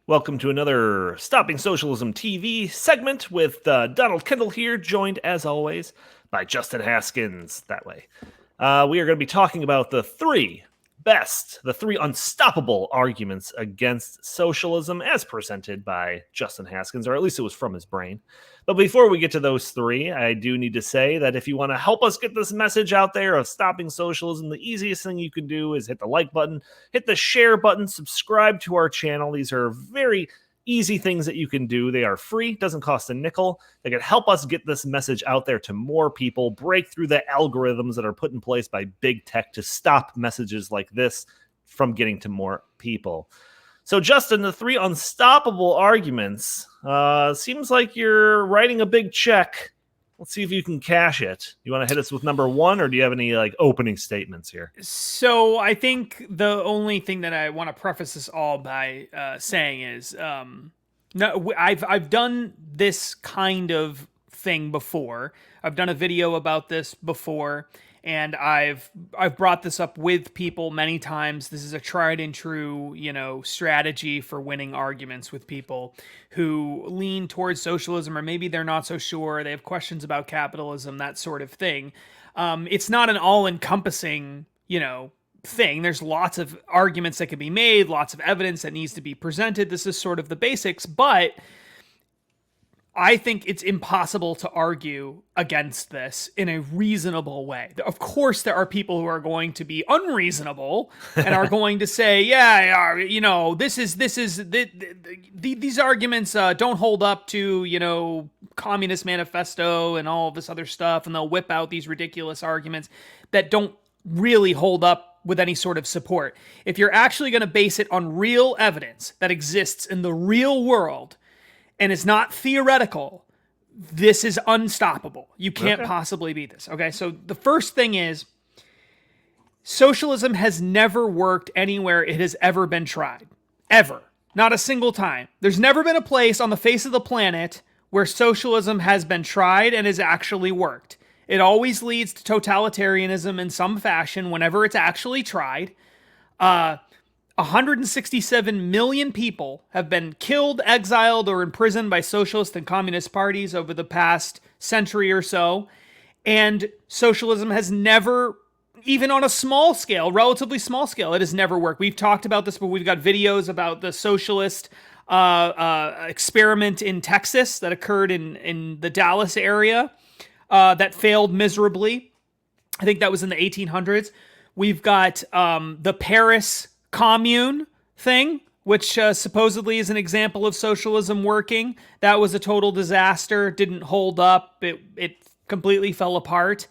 Welcome to another Stopping Socialism TV segment with Donald Kendal here, joined as always by Justin Haskins. That way. We are going to be talking about the three unstoppable arguments against socialism as presented by Justin Haskins, or at least it was from his brain. But before we get to those three, I do need to say that if you want to help us get this message out there of stopping socialism, the easiest thing you can do is hit the like button, hit the share button, subscribe to our channel. These are very easy things that you can do. They are free, doesn't cost a nickel. They can help us get this message out there to more people, break through the algorithms that are put in place by big tech to stop messages like this from getting to more people. So, Justin, the three unstoppable arguments, seems like you're writing a big check. Let's see if you can cash it. You want to hit us with number one, or do you have any opening statements here? So I think the only thing that I want to preface this all by saying is, no, I've done this kind of thing before. I've done a video about this before, and I've brought this up with people many times. This is a tried and true, strategy for winning arguments with people who lean towards socialism, or maybe they're not so sure. They have questions about capitalism, that sort of thing. It's not an all-encompassing, thing. There's lots of arguments that can be made, lots of evidence that needs to be presented. This is sort of the basics, but I think it's impossible to argue against this in a reasonable way. Of course, there are people who are going to be unreasonable and are going to say, these arguments don't hold up to, Communist Manifesto and all this other stuff, and they'll whip out these ridiculous arguments that don't really hold up with any sort of support. If you're actually going to base it on real evidence that exists in the real world, and it's not theoretical, this is unstoppable. You can't possibly beat this. Okay, so the first thing is, socialism has never worked anywhere it has ever been tried. Ever. Not a single time. There's never been a place on the face of the planet where socialism has been tried and has actually worked. It always leads to totalitarianism in some fashion whenever it's actually tried. 167 million people have been killed, exiled, or imprisoned by socialist and communist parties over the past century or so. And socialism has never, even on a small scale, relatively small scale, it has never worked. We've talked about this, but we've got videos about the socialist experiment in Texas that occurred in the Dallas area that failed miserably. I think that was in the 1800s. We've got the Paris Commune thing, which supposedly is an example of socialism working. That was a total disaster. Didn't hold up. It completely fell apart.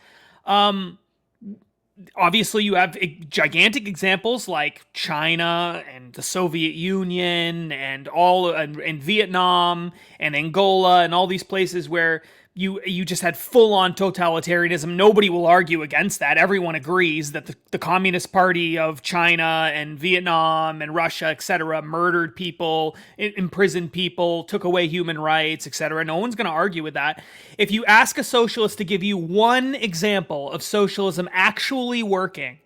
Obviously, you have gigantic examples like China and the Soviet Union and Vietnam and Angola and all these places where you just had full-on totalitarianism. Nobody will argue against that. Everyone agrees that the Communist Party of China and Vietnam and Russia, etc., murdered people, imprisoned people, took away human rights, etc. No one's going to argue with that. If you ask a socialist to give you one example of socialism actually working,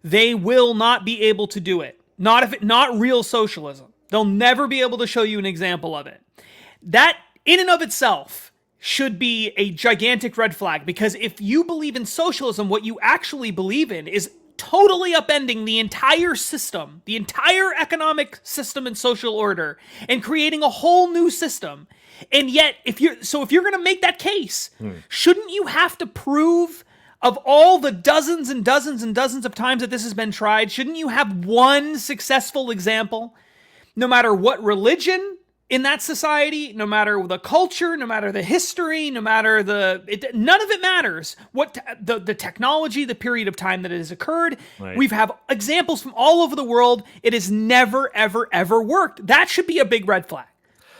they will not be able to do it. Not real socialism. They'll never be able to show you an example of it. That, in and of itself, should be a gigantic red flag, because if you believe in socialism, what you actually believe in is totally upending the entire system, the entire economic system and social order, and creating a whole new system. And yet, if you're going to make that case, shouldn't you have to prove, of all the dozens and dozens and dozens of times that this has been tried, shouldn't you have one successful example, no matter what religion in that society, no matter the culture, no matter the history, no matter none of it matters. What the technology, the period of time that it has occurred. Right. We have examples from all over the world. It has never, ever, ever worked. That should be a big red flag.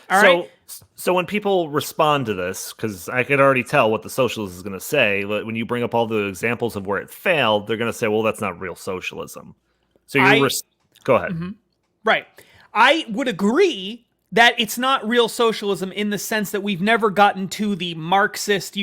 All right. So when people respond to this, because I could already tell what the socialist is going to say, when you bring up all the examples of where it failed, they're going to say, well, that's not real socialism. So go ahead. Mm-hmm. Right. I would agree that it's not real socialism in the sense that we've never gotten to the Marxist,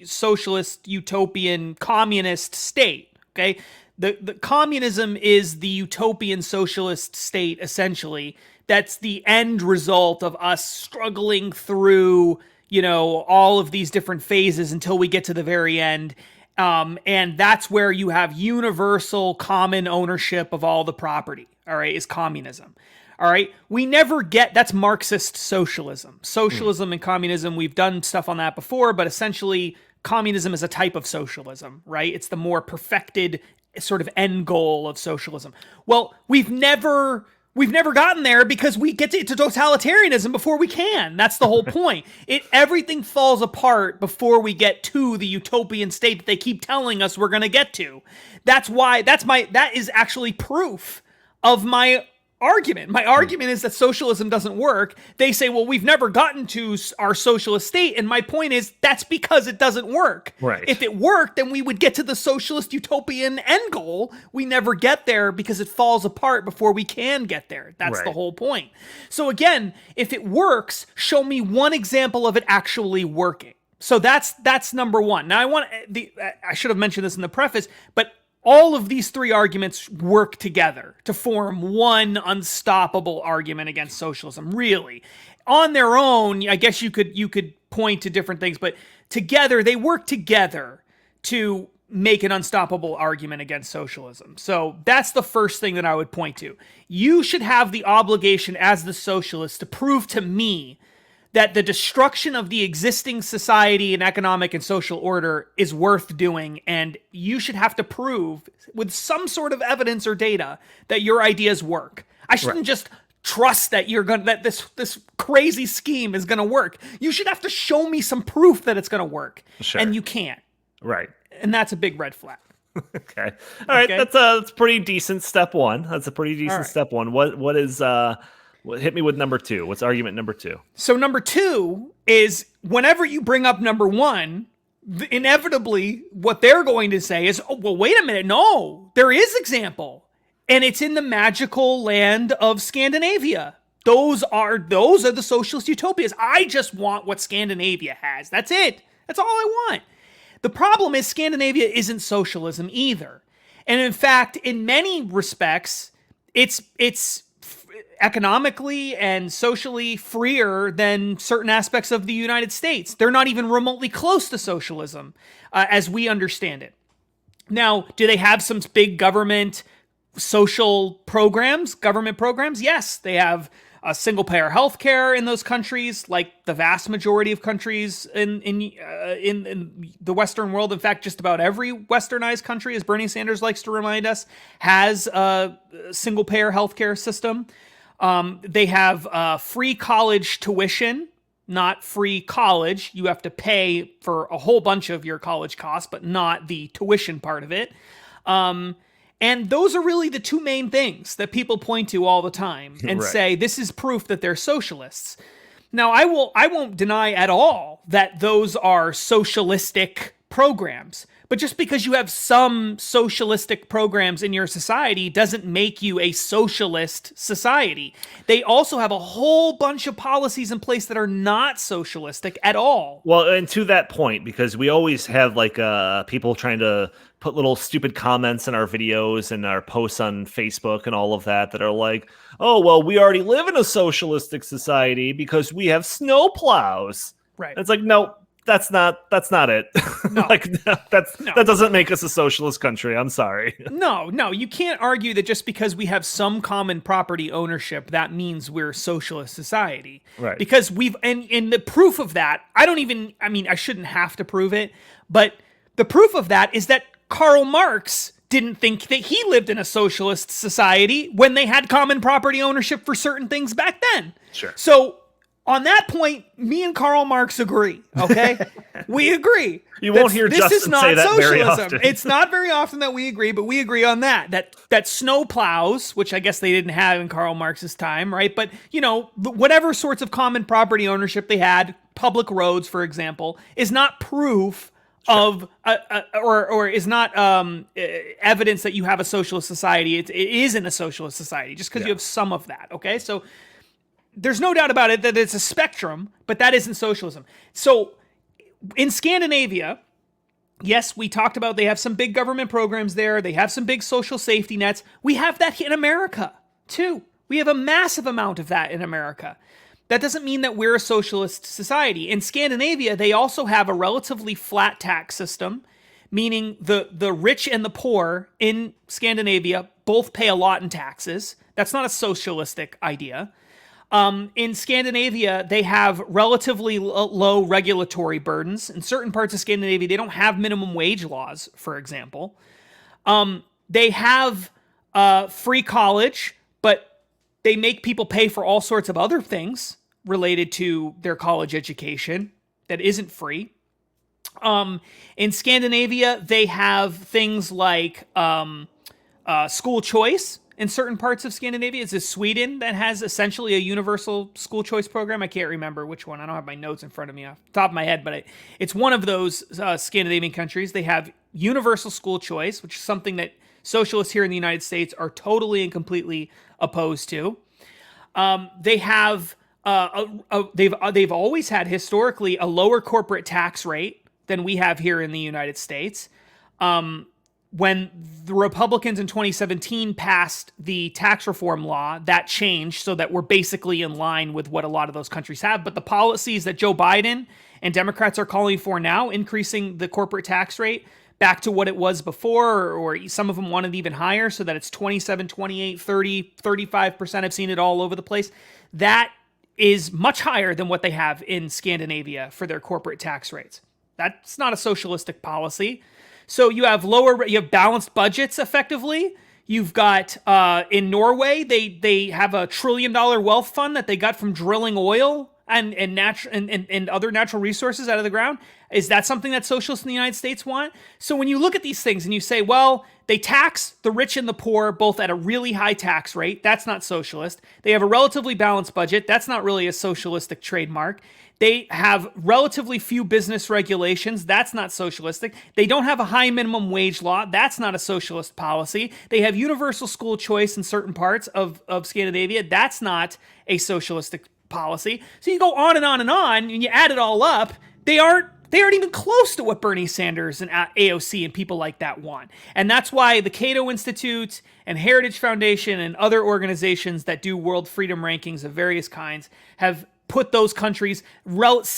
socialist, utopian, communist state, okay? The communism is the utopian socialist state, essentially. That's the end result of us struggling through, all of these different phases until we get to the very end. And that's where you have universal common ownership of all the property, all right, is communism. All right, that's Marxist socialism. Socialism and communism, we've done stuff on that before, but essentially communism is a type of socialism, right? It's the more perfected sort of end goal of socialism. Well, we've never gotten there because we get to totalitarianism before we can. That's the whole point. Everything falls apart before we get to the utopian state that they keep telling us we're going to get to. That is actually proof of my argument. My argument is that socialism doesn't work. They say, well, we've never gotten to our socialist state. And my point is that's because it doesn't work. Right. If it worked, then we would get to the socialist utopian end goal. We never get there because it falls apart before we can get there. That's the whole point. So again, if it works, show me one example of it actually working. So that's number one. Now I should have mentioned this in the preface, but all of these three arguments work together to form one unstoppable argument against socialism, really. On their own, I guess you could point to different things, but together, they work together to make an unstoppable argument against socialism. So that's the first thing that I would point to. You should have the obligation as the socialist to prove to me that the destruction of the existing society and economic and social order is worth doing, and you should have to prove with some sort of evidence or data that your ideas work. I shouldn't just trust that that this crazy scheme is gonna work. You should have to show me some proof that it's gonna work, and you can't. Right, and that's a big red flag. Okay, all right, that's pretty decent. Step one. That's a pretty decent step one. What is hit me with number two. What's argument number two? So number two is whenever you bring up number one, inevitably what they're going to say is, oh, well, wait a minute. No, there is example. And it's in the magical land of Scandinavia. Those are the socialist utopias. I just want what Scandinavia has. That's it. That's all I want. The problem is Scandinavia isn't socialism either. And in fact, in many respects, it's economically and socially freer than certain aspects of the United States. They're not even remotely close to socialism as we understand it. Now, do they have some big government government programs? Yes, they have a single-payer healthcare in those countries, like the vast majority of countries in the Western world. In fact, just about every westernized country, as Bernie Sanders likes to remind us, has a single-payer healthcare system. They have free college tuition, not free college. You have to pay for a whole bunch of your college costs, but not the tuition part of it. And those are really the two main things that people point to all the time and say, this is proof that they're socialists. Now, I won't deny at all that those are socialistic programs. But just because you have some socialistic programs in your society doesn't make you a socialist society. They also have a whole bunch of policies in place that are not socialistic at all. Well, and to that point, because we always have people trying to put little stupid comments in our videos and our posts on Facebook and all of that are like, oh, well, we already live in a socialistic society because we have snow plows. Right. It's like, no. That's not it. No. That doesn't make us a socialist country. I'm sorry. No, you can't argue that just because we have some common property ownership, that means we're a socialist society. Right. Because and the proof of that, I shouldn't have to prove it, but the proof of that is that Karl Marx didn't think that he lived in a socialist society when they had common property ownership for certain things back then. Sure. So on that point, me and Karl Marx agree, okay? We agree. You won't hear Justin say that very often. It's not very often that we agree, but we agree on that snow plows, which I guess they didn't have in Karl Marx's time, right? But, whatever sorts of common property ownership they had, public roads, for example, is not proof of or is not evidence that you have a socialist society. It isn't a socialist society just because you have some of that, okay? So there's no doubt about it that it's a spectrum, but that isn't socialism. So in Scandinavia, Yes, we talked about they have some big government programs there. They have some big social safety nets. We have that in America, too. We have a massive amount of that in America. That doesn't mean that we're a socialist society. In Scandinavia, they also have a relatively flat tax system, meaning the rich and the poor in Scandinavia both pay a lot in taxes. That's not a socialistic idea. In Scandinavia, they have relatively low regulatory burdens. In certain parts of Scandinavia, they don't have minimum wage laws, for example. They have free college, but they make people pay for all sorts of other things related to their college education that isn't free. In Scandinavia, they have things like school choice. In certain parts of Scandinavia, is Sweden that has essentially a universal school choice program. I can't remember which one. I don't have my notes in front of me off the top of my head, but it's one of those Scandinavian countries. They have universal school choice, which is something that socialists here in the United States are totally and completely opposed to. They have they've always had historically a lower corporate tax rate than we have here in the United States. When the Republicans in 2017 passed the tax reform law, that changed so that we're basically in line with what a lot of those countries have. But the policies that Joe Biden and Democrats are calling for now, increasing the corporate tax rate back to what it was before, or some of them want it even higher so that it's 27, 28, 30, 35%. I've seen it all over the place. That is much higher than what they have in Scandinavia for their corporate tax rates. That's not a socialistic policy. So you have balanced budgets effectively. You've got in Norway, they have a $1 trillion wealth fund that they got from drilling oil and other natural resources out of the ground. Is that something that socialists in the United States want? So when you look at these things and you say, well, they tax the rich and the poor both at a really high tax rate. That's not socialist. They have a relatively balanced budget. That's not really a socialistic trademark. They have relatively few business regulations. That's not socialistic. They don't have a high minimum wage law. That's not a socialist policy. They have universal school choice in certain parts of Scandinavia. That's not a socialistic policy. So you go on and on and on, and you add it all up. They aren't even close to what Bernie Sanders and AOC and people like that want. And that's why the Cato Institute and Heritage Foundation and other organizations that do world freedom rankings of various kinds have put those countries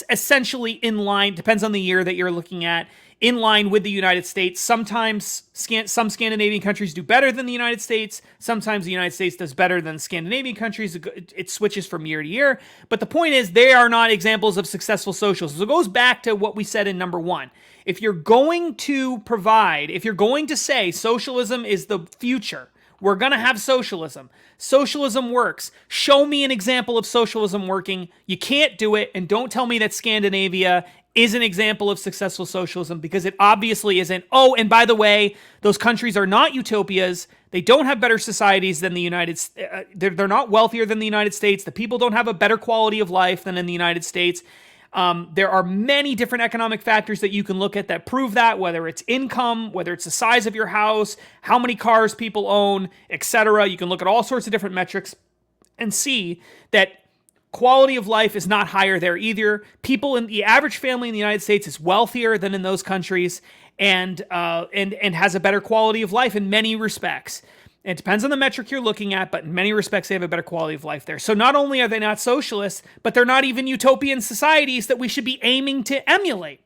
essentially in line, depends on the year that you're looking at, in line with the United States. Sometimes some Scandinavian countries do better than the United States. Sometimes the United States does better than Scandinavian countries. It switches from year to year. But the point is, they are not examples of successful socialism. So it goes back to what we said in number one. If you're going to say socialism is the future, we're going to have socialism. Socialism works. Show me an example of socialism working. You can't do it, and don't tell me that Scandinavia is an example of successful socialism, because it obviously isn't. Oh, and by the way, those countries are not utopias. They don't have better societies than the United States. They're not wealthier than the United States. The people don't have a better quality of life than in the United States. There are many different economic factors that you can look at that prove that, whether it's income, whether it's the size of your house, how many cars people own, etc. You can look at all sorts of different metrics and see that quality of life is not higher there either. People in the average family in the United States is wealthier than in those countries, and has a better quality of life in many respects. It depends on the metric you're looking at, but in many respects, they have a better quality of life there. So not only are they not socialists, but they're not even utopian societies that we should be aiming to emulate.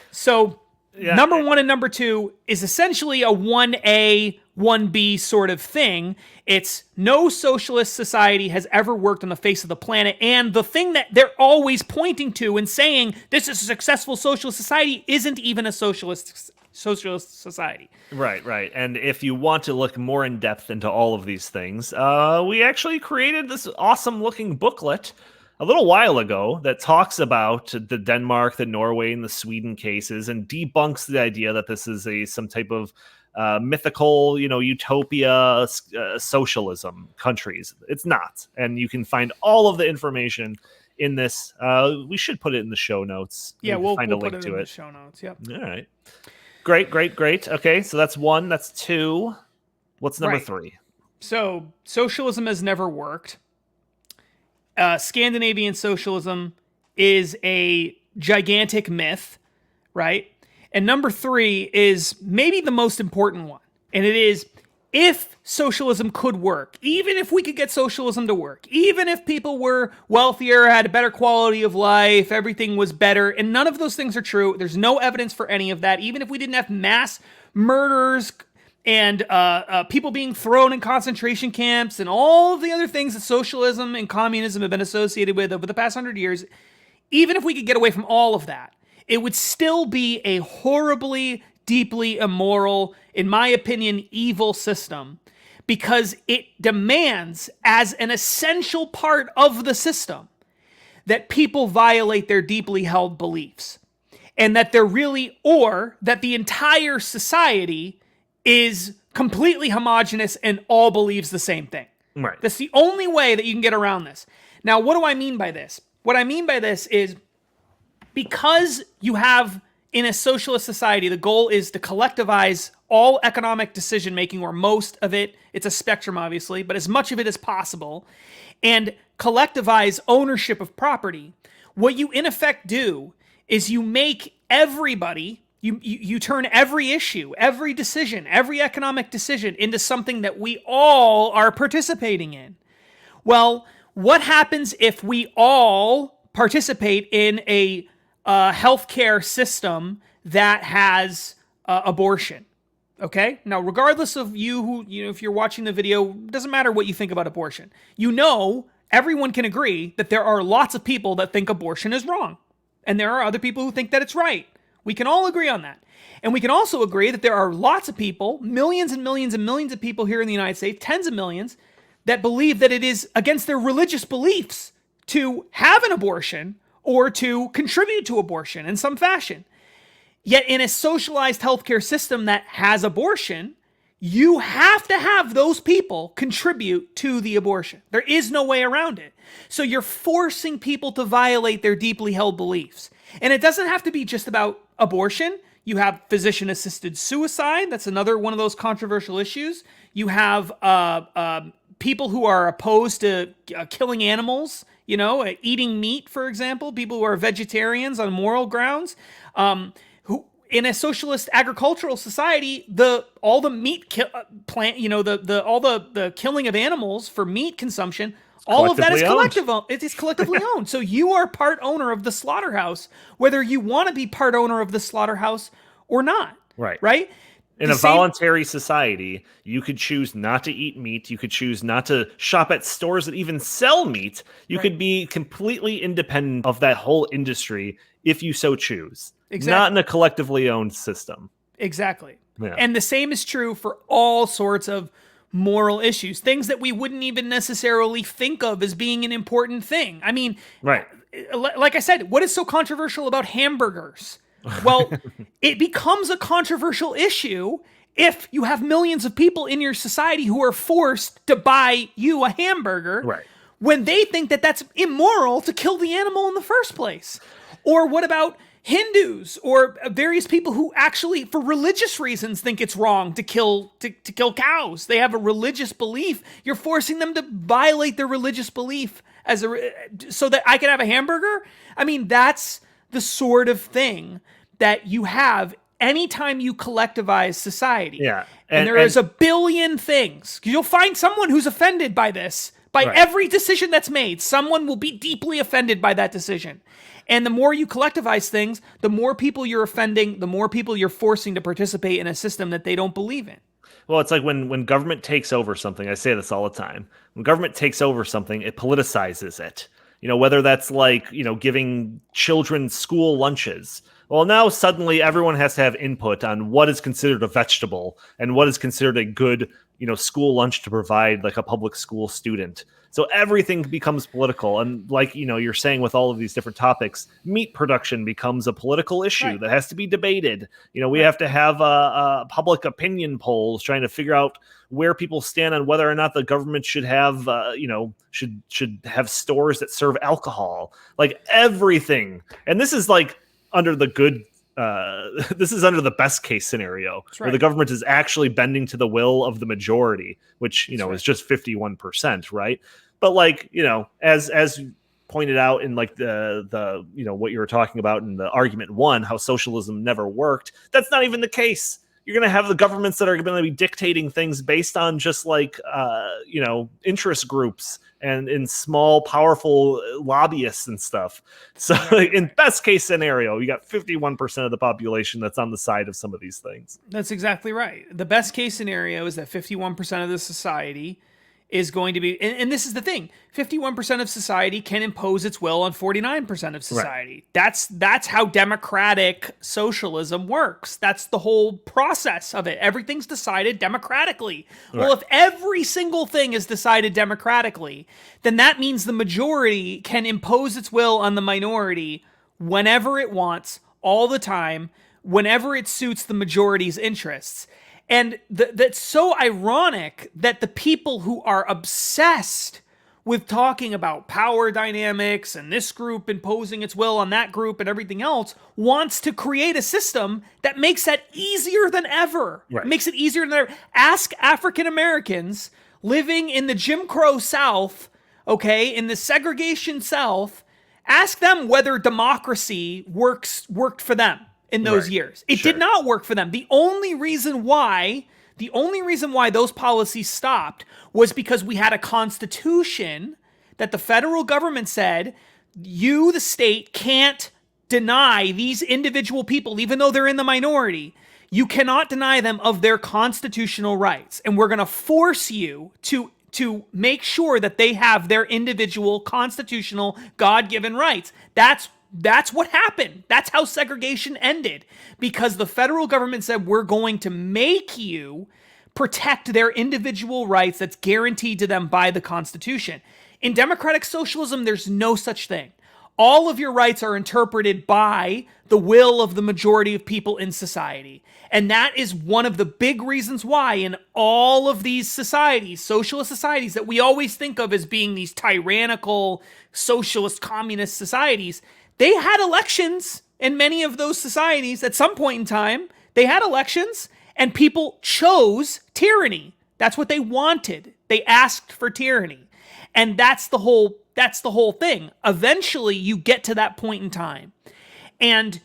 So number one and number two is essentially a 1A, 1B sort of thing. It's no socialist society has ever worked on the face of the planet. And the thing that they're always pointing to and saying this is a successful socialist society isn't even a socialist society. Right. And if you want to look more in depth into all of these things, we actually created this awesome looking booklet a little while ago that talks about the Denmark, the Norway, and the Sweden cases, and debunks the idea that this is some type of mythical, utopia, socialism countries. It's not. And you can find all of the information in this. We should put it in the show notes. Yeah, we'll find a put link it to in it. The show notes. Yep. All right. Great. Okay, so that's one. That's two. What's number three? So socialism has never worked. Scandinavian socialism is a gigantic myth, right? And number 3 is maybe the most important one. And it is, if socialism could work, even if we could get socialism to work, even if people were wealthier, had a better quality of life, everything was better, and none of those things are true. There's no evidence for any of that. Even if we didn't have mass murders and people being thrown in concentration camps and all of the other things that socialism and communism have been associated with over the past 100 years, even if we could get away from all of that, it would still be a horribly, deeply immoral, in my opinion, evil system, because it demands, as an essential part of the system, that people violate their deeply held beliefs. And that that the entire society is completely homogenous and all believes the same thing. Right. That's the only way that you can get around this. Now, what do I mean by this? What I mean by this is, because you have, in a socialist society, the goal is to collectivize all economic decision-making, or most of it. It's a spectrum, obviously, but as much of it as possible, and collectivize ownership of property. What you, in effect, do is you make everybody, you turn every issue, every decision, every economic decision into something that we all are participating in. Well, what happens if we all participate in a healthcare system that has abortion? Okay? Now, regardless of if you're watching the video, doesn't matter what you think about abortion. Everyone can agree that there are lots of people that think abortion is wrong. And there are other people who think that it's right. We can all agree on that. And we can also agree that there are lots of people, millions and millions and millions of people here in the United States, tens of millions, that believe that it is against their religious beliefs to have an abortion or to contribute to abortion in some fashion. Yet in a socialized healthcare system that has abortion, you have to have those people contribute to the abortion. There is no way around it. So you're forcing people to violate their deeply held beliefs. And it doesn't have to be just about abortion. You have physician-assisted suicide. That's another one of those controversial issues. You have people who are opposed to killing animals, eating meat, for example, people who are vegetarians on moral grounds, who in a socialist agricultural society, all the meat all the killing of animals for meat consumption, all of that is collectively owned. So you are part owner of the slaughterhouse, whether you want to be part owner of the slaughterhouse or not. Right. Right? In a voluntary society, you could choose not to eat meat. You could choose not to shop at stores that even sell meat. You could be completely independent of that whole industry if you so choose. Exactly. Not in a collectively owned system. Exactly. Yeah. And the same is true for all sorts of moral issues, things that we wouldn't even necessarily think of as being an important thing. I mean, right. Like I said, what is so controversial about hamburgers? Well, it becomes a controversial issue if you have millions of people in your society who are forced to buy you a hamburger, right, when they think that that's immoral to kill the animal in the first place. Or what about Hindus or various people who actually, for religious reasons, think it's wrong to kill cows? They have a religious belief. You're forcing them to violate their religious belief so that I can have a hamburger? I mean, that's the sort of thing that you have anytime you collectivize society. Yeah. And there is a billion things. You'll find someone who's offended by this. By every decision that's made, someone will be deeply offended by that decision. And the more you collectivize things, the more people you're offending, the more people you're forcing to participate in a system that they don't believe in. Well, it's like when government takes over something, I say this all the time. When government takes over something, it politicizes it. Whether that's like, giving children school lunches. Well, now suddenly everyone has to have input on what is considered a vegetable and what is considered a good, school lunch to provide like a public school student. So everything becomes political. And like, you're saying with all of these different topics, meat production becomes a political issue that has to be debated. We have to have public opinion polls trying to figure out where people stand on whether or not the government should have, should have stores that serve alcohol, like everything. And this is like under the good. This is under the best case scenario where the government is actually bending to the will of the majority, which, is just 51%. Right. But like, as pointed out in like the what you were talking about in the argument one, how socialism never worked. That's not even the case. You're going to have the governments that are going to be dictating things based on just like interest groups and in small, powerful lobbyists and stuff. So in best case scenario, you got 51% of the population that's on the side of some of these things. That's exactly right. The best case scenario is that 51% of the society is going to be, and this is the thing, 51% of society can impose its will on 49% of society. Right. That's how democratic socialism works. That's the whole process of it. Everything's decided democratically. Right. Well, if every single thing is decided democratically, then that means the majority can impose its will on the minority whenever it wants, all the time, whenever it suits the majority's interests. And that's so ironic that the people who are obsessed with talking about power dynamics and this group imposing its will on that group and everything else wants to create a system that makes that easier than ever. Right. Makes it easier than ever. Ask African Americans living in the Jim Crow South, in the segregation South, ask them whether democracy worked for them in those years. It did not work for them. The only reason why those policies stopped was because we had a constitution that the federal government said, you, the state, can't deny these individual people, even though they're in the minority. You cannot deny them of their constitutional rights. And we're going to force you to make sure that they have their individual constitutional God-given rights. That's what happened. That's how segregation ended, because the federal government said, we're going to make you protect their individual rights that's guaranteed to them by the Constitution. In democratic socialism, there's no such thing. All of your rights are interpreted by the will of the majority of people in society. And that is one of the big reasons why in all of these societies, socialist societies that we always think of as being these tyrannical socialist communist societies, they had elections in many of those societies. At some point in time, they had elections and people chose tyranny. That's what they wanted. They asked for tyranny. And that's the whole thing. Eventually, you get to that point in time. And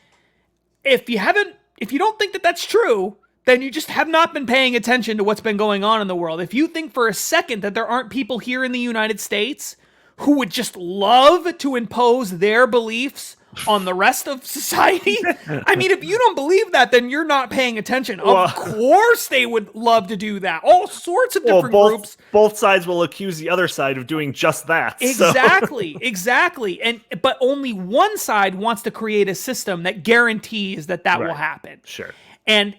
if you don't think that that's true, then you just have not been paying attention to what's been going on in the world. If you think for a second that there aren't people here in the United States who would just love to impose their beliefs on the rest of society, I mean, if you don't believe that, then you're not paying attention. Of course they would love to do that. All sorts of different groups. Both sides will accuse the other side of doing just that. Exactly, exactly. But only one side wants to create a system that guarantees that will happen. Sure. And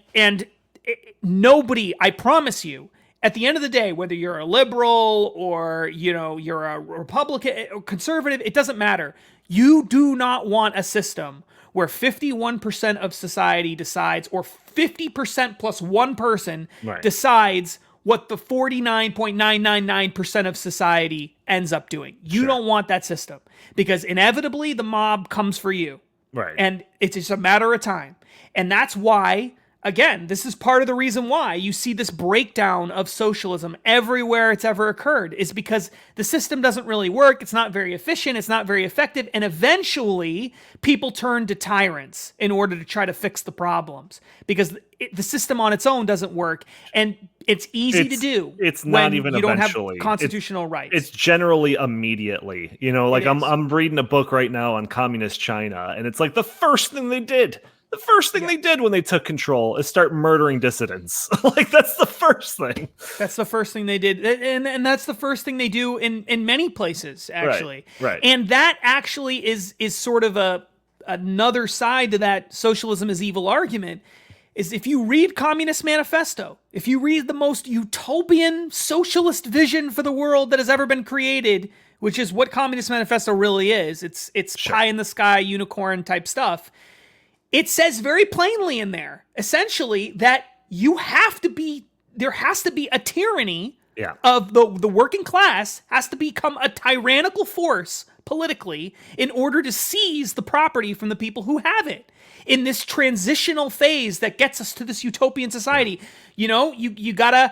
nobody, I promise you, at the end of the day, whether you're a liberal or, you're a Republican or conservative, it doesn't matter. You do not want a system where 51% of society decides, or 50% plus one person decides what the 49.999% of society ends up doing. You don't want that system, because inevitably the mob comes for you. Right. And it's just a matter of time. And that's why, again, this is part of the reason why you see this breakdown of socialism everywhere it's ever occurred, is because the system doesn't really work. It's not very efficient. It's not very effective. And eventually, people turn to tyrants in order to try to fix the problems, because the system on its own doesn't work. And it's easy to do. It's not even you don't have eventually. constitutional rights. It's generally immediately. I'm reading a book right now on communist China, and it's like the first thing they did. The first thing they did when they took control is start murdering dissidents. That's the first thing. That's the first thing they did. And that's the first thing they do in many places, actually. Right. And that actually is sort of another side to that socialism is evil argument, is if you read Communist Manifesto, if you read the most utopian socialist vision for the world that has ever been created, which is what Communist Manifesto really is, it's pie in the sky, unicorn type stuff. It says very plainly in there, essentially, that there has to be a tyranny of the working class, has to become a tyrannical force politically in order to seize the property from the people who have it. In this transitional phase that gets us to this utopian society, you gotta,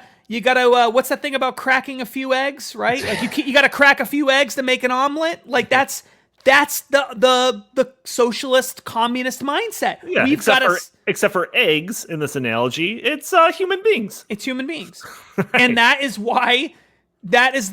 what's that thing about cracking a few eggs, right? Like you gotta crack a few eggs to make an omelet. Like that's That's the socialist communist mindset. Yeah, We've got to. except for eggs in this analogy, it's human beings. It's human beings. Right. And that is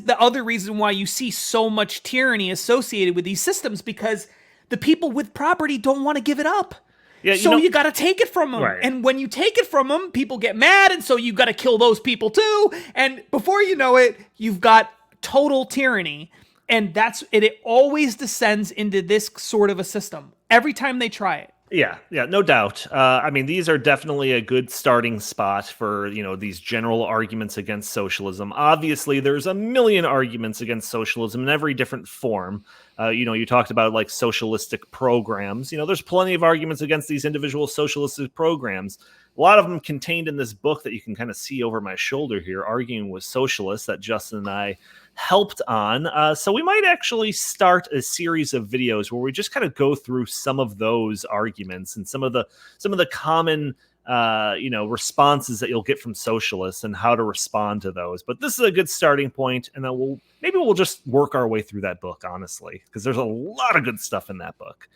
the other reason why you see so much tyranny associated with these systems, because the people with property don't want to give it up. Yeah, so you got to take it from them. Right. And when you take it from them, people get mad, and so you got to kill those people too. And before you know it, you've got total tyranny. And it always descends into this sort of a system every time they try it. Yeah, no doubt. I mean, these are definitely a good starting spot for, these general arguments against socialism. Obviously, there's a million arguments against socialism in every different form. You talked about like socialistic programs. There's plenty of arguments against these individual socialistic programs. A lot of them contained in this book that you can kind of see over my shoulder here, Arguing with Socialists, that Justin and I helped on. So we might actually start a series of videos where we just kind of go through some of those arguments and some of the common responses that you'll get from socialists and how to respond to those. But this is a good starting point, and then we'll just work our way through that book, honestly, because there's a lot of good stuff in that book.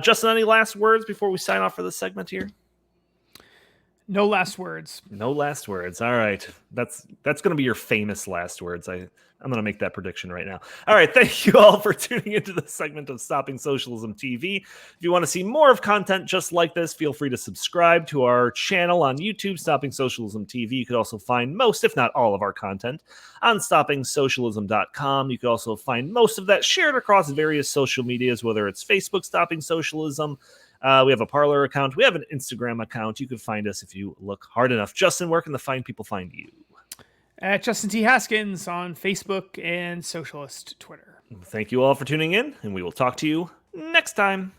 Justin, any last words before we sign off for this segment here? No last words. No last words. All right. That's going to be your famous last words. I'm going to make that prediction right now. All right. Thank you all for tuning into this segment of Stopping Socialism TV. If you want to see more of content just like this, feel free to subscribe to our channel on YouTube, Stopping Socialism TV. You could also find most, if not all, of our content on stoppingsocialism.com. You could also find most of that shared across various social medias, whether it's Facebook, Stopping Socialism. We have a Parler account. We have an Instagram account. You can find us if you look hard enough. Justin, where can the fine people find you? At Justin T. Haskins on Facebook and Socialist Twitter. Thank you all for tuning in, and we will talk to you next time.